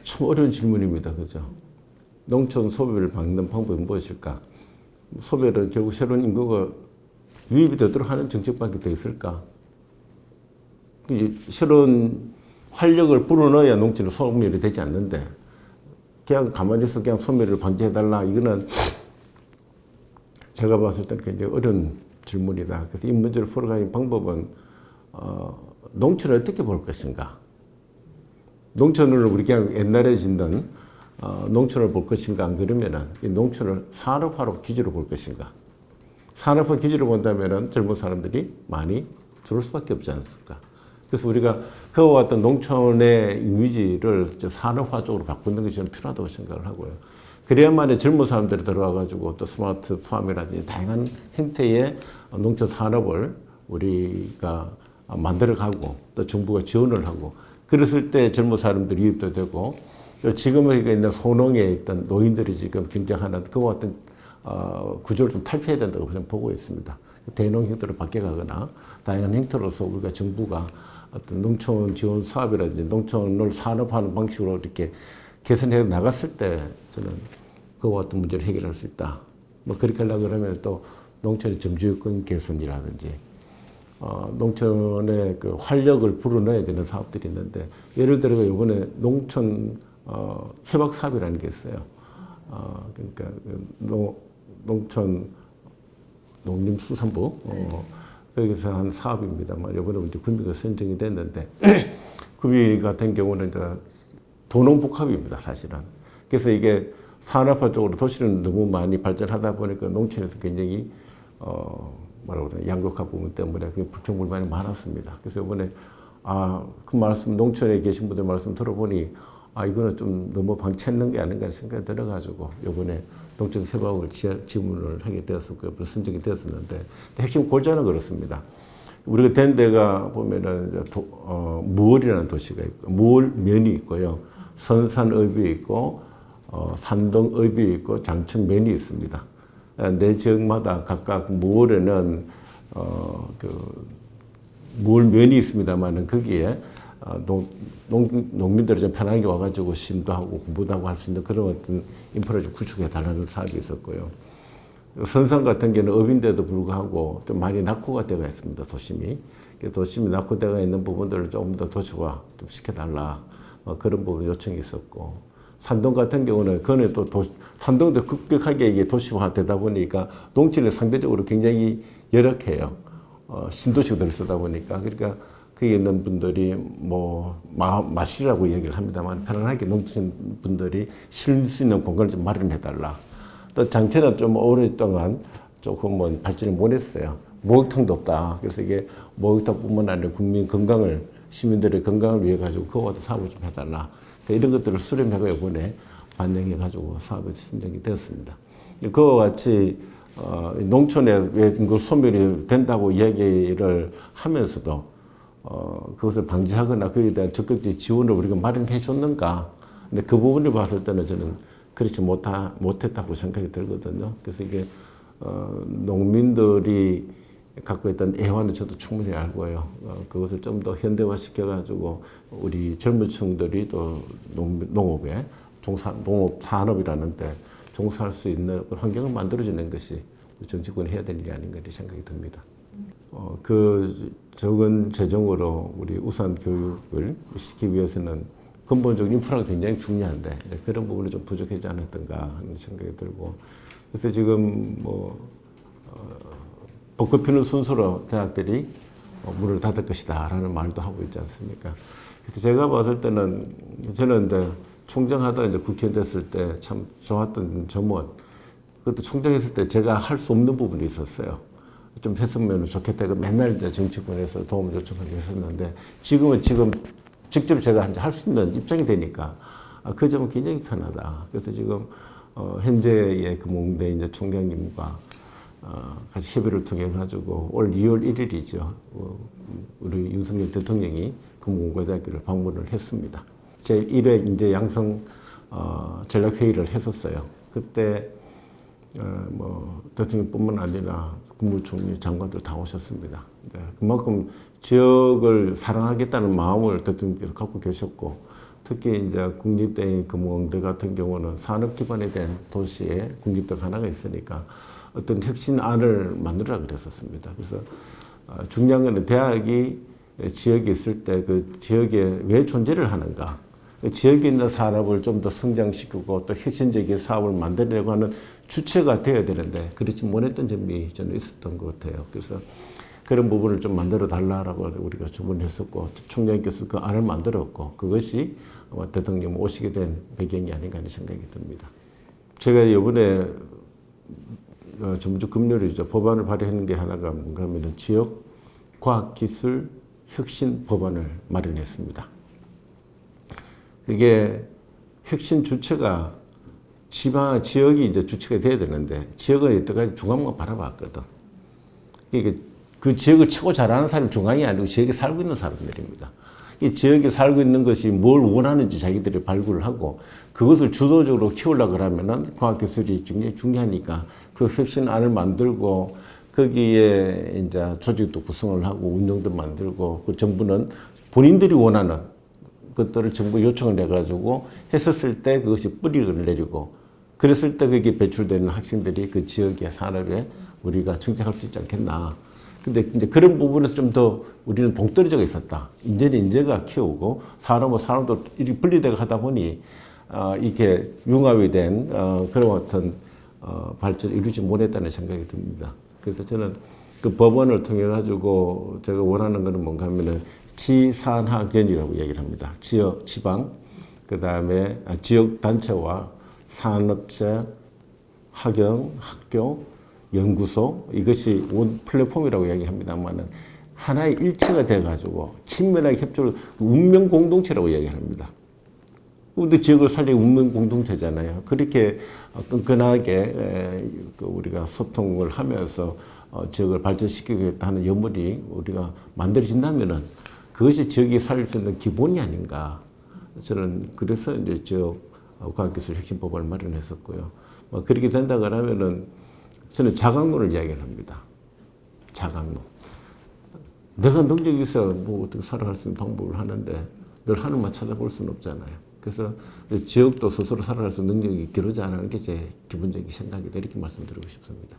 참 어려운 질문입니다. 그죠? 농촌 소비를 막는 방법이 무엇일까? 소비를 결국 새로운 인구가 유입이 되도록 하는 정책밖에 더 있을까? 새로운 활력을 불어넣어야 농촌의 소멸이 되지 않는데 그냥 가만히 있어 그냥 소멸을 방지해달라. 이거는 제가 봤을 때 굉장히 어려운 질문이다. 그래서 이 문제를 풀어가는 방법은 농촌을 어떻게 볼 것인가? 농촌을 우리 그냥 옛날에 짓는 농촌을 볼 것인가? 안 그러면은 이 농촌을 산업화로 기지로 볼 것인가? 산업화 기지로 본다면은 젊은 사람들이 많이 들어올 수밖에 없지 않습니까? 그래서 우리가 그와 같은 농촌의 이미지를 산업화 쪽으로 바꾸는 것이 저는 필요하다고 생각을 하고요. 그래야만이 젊은 사람들이 들어와가지고 또 스마트 팜이라든지 다양한 형태의 농촌 산업을 우리가 만들어가고 또 정부가 지원을 하고 그랬을 때 젊은 사람들이 유입도 되고 지금 있는 소농에 있던 노인들이 지금 경쟁하는 그와 같은 구조를 좀 탈피해야 된다고 저는 보고 있습니다. 대농 형태로 바뀌어가거나 다양한 형태로서 우리가 정부가 어떤 농촌 지원 사업이라든지 농촌을 산업화하는 방식으로 이렇게 개선해 나갔을 때 저는 그와 같은 문제를 해결할 수 있다. 뭐 그렇게 하려고 그러면 또 농촌의 점주요건 개선이라든지 농촌의 그 활력을 불어넣어야 되는 사업들이 있는데 예를 들어 이번에 농촌 협약 사업이라는 게 있어요. 그러니까 농촌 농림수산부 거기서 한 사업입니다만 이번에 이제 구미가 선정이 됐는데 구미 같은 경우는 이제 도농복합입니다, 사실은. 그래서 이게 산업화 쪽으로 도시는 너무 많이 발전하다 보니까 농촌에서 굉장히 뭐라고 그러나 양극화 부분 때문에 불평불만이 많았습니다. 그래서 이번에 그 말씀 농촌에 계신 분들 말씀 들어보니 이거는 좀 너무 방치했는 게 아닌가 생각이 들어가지고 이번에 농촌 협약을 지문을 하게 되었었고요. 선정이 되었었는데 핵심 골자는 그렇습니다. 우리가 된 데가 보면은 무월이라는 도시가 있고 무월면이 있고요. 선산읍이 있고 산동읍이 있고 장천면이 있습니다. 내 지역마다 각각 무월에는 무월면이 있습니다만은 거기에 농민들이 좀 편하게 와가지고 심도 하고 공부도 하고 할 수 있는 그런 어떤 인프라를 좀 구축해 달라는 사업이 있었고요. 선산 같은 경우는 업인데도 불구하고 좀 많이 낙후가 되어 있습니다. 도심이. 도심이 낙후되어 있는 부분들을 조금 더 도시화 좀 시켜달라. 그런 부분 요청이 있었고. 산동 같은 경우는 그거는 또 산동도 급격하게 이게 도시화 되다 보니까 농촌이 상대적으로 굉장히 열악해요. 신도시가 들 쓰다 보니까. 그러니까 거기 있는 분들이 마실이라고 얘기를 합니다만 편안하게 농촌 분들이 쉴 수 있는 공간을 좀 마련해달라. 또 장체는 좀 오랫동안 조금은 발전을 못했어요. 목욕탕도 없다. 그래서 이게 목욕탕뿐만 아니라 국민 건강을 시민들의 건강을 위해 가지고 그거와도 사업을 좀 해달라. 그러니까 이런 것들을 수렴해가 이번에 반영해 가지고 사업이 선정이 되었습니다. 그와 같이 농촌에 왜 소멸이 된다고 이야기를 하면서도 그것을 방지하거나 그에 대한 적극적인 지원을 우리가 마련해 줬는가. 근데 그 부분을 봤을 때는 저는 그렇지 못했다고 생각이 들거든요. 그래서 이게 농민들이 갖고 있던 애환은 저도 충분히 알고요. 그것을 좀 더 현대화 시켜가지고 우리 젊은 층들이 또 농업에 농업 산업이라는 데 종사할 수 있는 환경을 만들어주는 것이 정치권이 해야 될 일이 아닌가 이렇게 생각이 듭니다. 그 적은 재정으로 우리 우수한 교육을 시키기 위해서는 근본적인 인프라가 굉장히 중요한데 그런 부분이 좀 부족하지 않았던가 하는 생각이 들고 그래서 지금 벚꽃 피는 순서로 대학들이 문을 닫을 것이다라는 말도 하고 있지 않습니까? 그래서 제가 봤을 때는 저는 이제 총장하다 이제 국회의원 됐을 때 참 좋았던 점은 그것도 총장했을 때 제가 할 수 없는 부분이 있었어요. 좀 했으면 좋겠다. 맨날 이제 정치권에서 도움을 요청하고 했었는데 지금 직접 제가 할 수 있는 입장이 되니까 그 점은 굉장히 편하다. 그래서 지금 현재의 금홍대 이제 총장님과 같이 협의를 통해 가지고 올 2월 1일이죠. 우리 윤석열 대통령이 금홍고등학교를 방문을 했습니다. 제 1회 이제 양성 전략회의를 했었어요. 그때 대통령뿐만 아니라 국무총리 장관들 다 오셨습니다. 그만큼 지역을 사랑하겠다는 마음을 대통령께서 갖고 계셨고 특히 이제 국립대인 금호대 같은 경우는 산업 기반이 된 도시에 국립대가 하나가 있으니까 어떤 혁신안을 만들어라 그랬었습니다. 그래서 중요한 거는 대학이 지역에 있을 때 그 지역에 왜 존재를 하는가, 그 지역에 있는 산업을 좀 더 성장시키고 또 혁신적인 사업을 만들려고 하는 주체가 되어야 되는데 그렇지 못했던 점이 저는 있었던 것 같아요. 그래서 그런 부분을 좀 만들어 달라고 우리가 주문했었고 총장님께서 그 안을 만들었고 그것이 아마 대통령 오시게 된 배경이 아닌가 하는 생각이 듭니다. 제가 이번에 전주 금요일이죠. 법안을 발의했는 게 하나가 뭔가 하면 지역 과학기술 혁신 법안을 마련했습니다. 그게 혁신 주체가 지역이 이제 주체가 돼야 되는데 지역은 이때까지 중앙만 바라봤거든. 그러니까 그 지역을 최고 잘하는 사람이 중앙이 아니고 지역에 살고 있는 사람들입니다. 이 지역에 살고 있는 것이 뭘 원하는지 자기들이 발굴을 하고 그것을 주도적으로 키우려고 하면은 과학기술이 굉장히 중요하니까 그 혁신안을 만들고 거기에 이제 조직도 구성을 하고 운영도 만들고 그 정부는 본인들이 원하는 것들을 정부 요청을 해가지고 했었을 때 그것이 뿌리를 내리고 그랬을 때 그게 배출되는 학생들이 그 지역의 산업에 우리가 정착할 수 있지 않겠나. 근데 이제 그런 부분에서 좀 더 우리는 동떨어져 있었다. 이제는 인재가 키우고 산업도 이렇게 분리되고 하다 보니 이렇게 융합이 된 그런 어떤 발전을 이루지 못했다는 생각이 듭니다. 그래서 저는 그 법원을 통해 가지고 제가 원하는 거는 뭔가 하면은 지산학연이라고 얘기를 합니다. 지역, 지방, 그 다음에 지역 단체와 산업체, 학영, 학교, 연구소 이것이 원 플랫폼이라고 얘기합니다만은 하나의 일체가 돼가지고 긴밀하게 협조를 운명 공동체라고 얘기합니다. 우리 지역을 살리기 운명 공동체잖아요. 그렇게 끈끈하게 우리가 소통을 하면서 지역을 발전시키겠다는 염원이 우리가 만들어진다면은 그것이 지역이 살릴 수 있는 기본이 아닌가. 저는 그래서 이제 지역 과학기술 혁신법을 마련했었고요. 그렇게 된다고 하면은 저는 자각론을 이야기를 합니다. 자각론. 내가 능력이 있어야 뭐 어떻게 살아갈 수 있는 방법을 하는데 늘 하늘만 찾아볼 수는 없잖아요. 그래서 지역도 스스로 살아갈 수 있는 능력이 기르지 않는 게 제 기본적인 생각이다. 이렇게 말씀드리고 싶습니다.